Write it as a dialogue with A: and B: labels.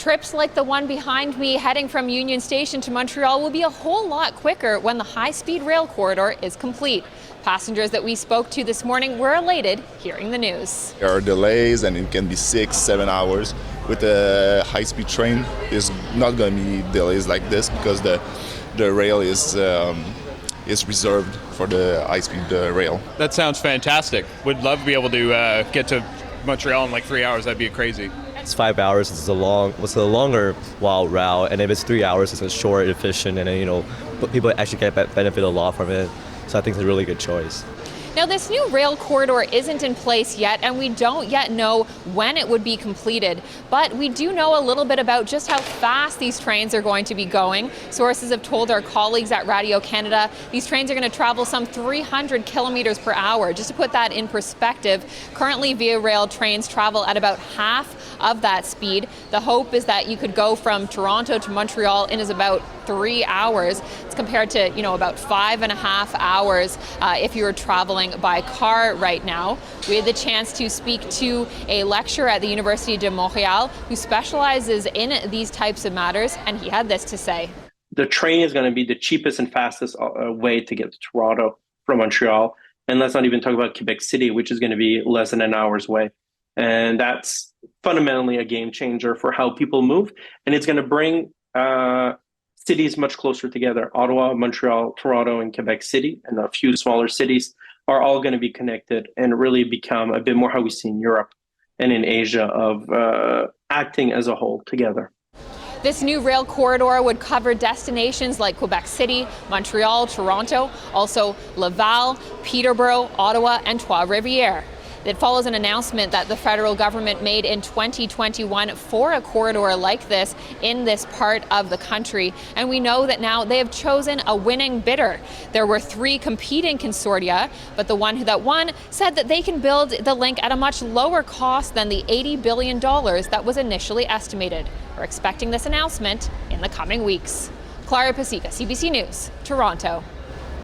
A: Trips like the one behind me heading from Union Station to Montreal will be a whole lot quicker when the high-speed rail corridor is complete. Passengers that we spoke to this morning were elated hearing the news.
B: There are delays and it can be 6-7 hours. With a high-speed train, there's not going to be delays like this because the rail is reserved for the high-speed rail.
C: That sounds fantastic. Would love to be able to get to Montreal in like 3 hours. That'd be crazy.
D: It's 5 hours. It's a longer wild route, and if it's 3 hours, it's a short, efficient, and people actually get benefit a lot from it. So I think it's a really good choice.
A: Now, this new rail corridor isn't in place yet, and we don't yet know when it would be completed. But we do know a little bit about just how fast these trains are going to be going. Sources have told our colleagues at Radio Canada these trains are going to travel some 300 kilometers per hour. Just to put that in perspective, currently Via Rail trains travel at about half of that speed. The hope is that you could go from Toronto to Montreal in about 3 hours. It's compared to, about 5.5 hours if you were traveling by car right now. We had the chance to speak to a lecturer at the University de Montreal who specializes in these types of matters, and he had this to say.
E: The train is going to be the cheapest and fastest way to get to Toronto from Montreal. And let's not even talk about Quebec City, which is going to be less than an hour's way. And that's fundamentally a game changer for how people move. And it's going to bring cities much closer together. Ottawa, Montreal, Toronto, and Quebec City, and a few smaller cities are all going to be connected and really become a bit more how we see in Europe and in Asia of acting as a whole together.
A: This new rail corridor would cover destinations like Quebec City, Montreal, Toronto, also Laval, Peterborough, Ottawa, and Trois-Rivières. It follows an announcement that the federal government made in 2021 for a corridor like this in this part of the country. And we know that now they have chosen a winning bidder. There were 3 competing consortia, but the one that won said that they can build the link at a much lower cost than the $80 billion that was initially estimated. We're expecting this announcement in the coming weeks. Clara, Pasieka, CBC News, Toronto.